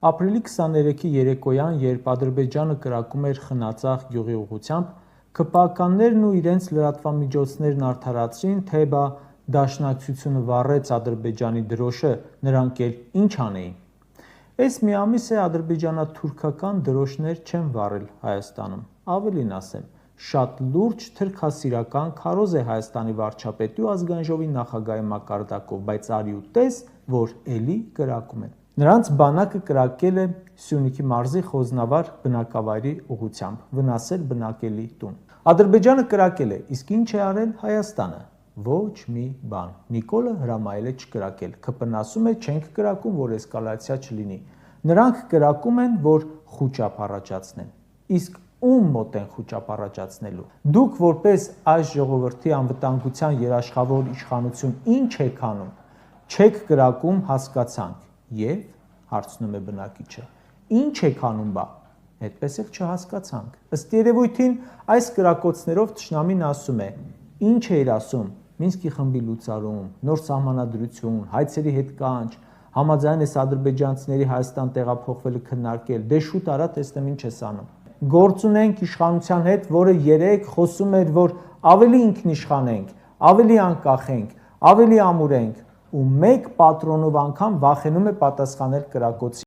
Ապրիլի 23-ի երեկոյան, երբ Ադրբեջանը կրակում էր Խնածախ գյուղի ուղղությամբ, ՔՊԱ-ականներն ու իրենց լրատվամիջոցներն արդարացրին, թե բա Դաշնակցությունը վառեց Ադրբեջանի դրոշը, նրանք էլ ինչ անեին։ Էս մի ամիս է ադրբեջանա-թուրքական դրոշներ չեն վառել Հայաստանում, ավելին ասեմ, շատ լուրջ թրքասիրական քարոզ է Հայաստանի վարչապետի ու Ազգային ժողովի նախագահի մակարդակով, բայց արի ու տես, որ էլի կրակում են։ Նրանց բանակը կրակել է Սյունիքի մարզի Խոզնավար բնակավայրի ուղղությամբ, վնասել բնակելի տուն։ Ադրբեջանը կրակել է, իսկ ինչ է արել Հայաստանը։ Ոչ մի բան։ Նիկոլը հրամայել է չկրակել։ ՔՊՆ-ն ասում է չենք կրակում, որ էսկալացիա չլինի։ Նրանք կրակում են, որ խուճապ առաջացնեն։ Իսկ ում մոտ են խուճապ առաջացնելու։ Դուք որպես այս ժողովրդի անվտանգության երաշխավոր իշխանություն ինչ եք անում։ Չեք կրակում, հասկացանք։ Եվ հարցնում է բնակիչը. Ինչ եք անում բա։ Այդպես էլ չհասկացանք։ Ըստ երևույթին այս կրակոցներով թշնամին ասում է. ինչ էիր ասում, Մինսկի խմբի լուծարում, նոր սահմանադրություն, հայցերի հետ կանչ, համաձայն ես ադրբեջանցիների Հայաստան տեղափոխվելը քննարկել, դե շուտ արա տեսնեմ ինչ ես անում։ Գործ ունենք իշխանության հետ, որը երեք խոսում էր, որ ավելի ինքնիշխան ենք, ավելի անկախ ենք, ավելի ամուր ենք, ու մեկ պատրոնով անգամ վախենում է պատասխանել կրակոցի։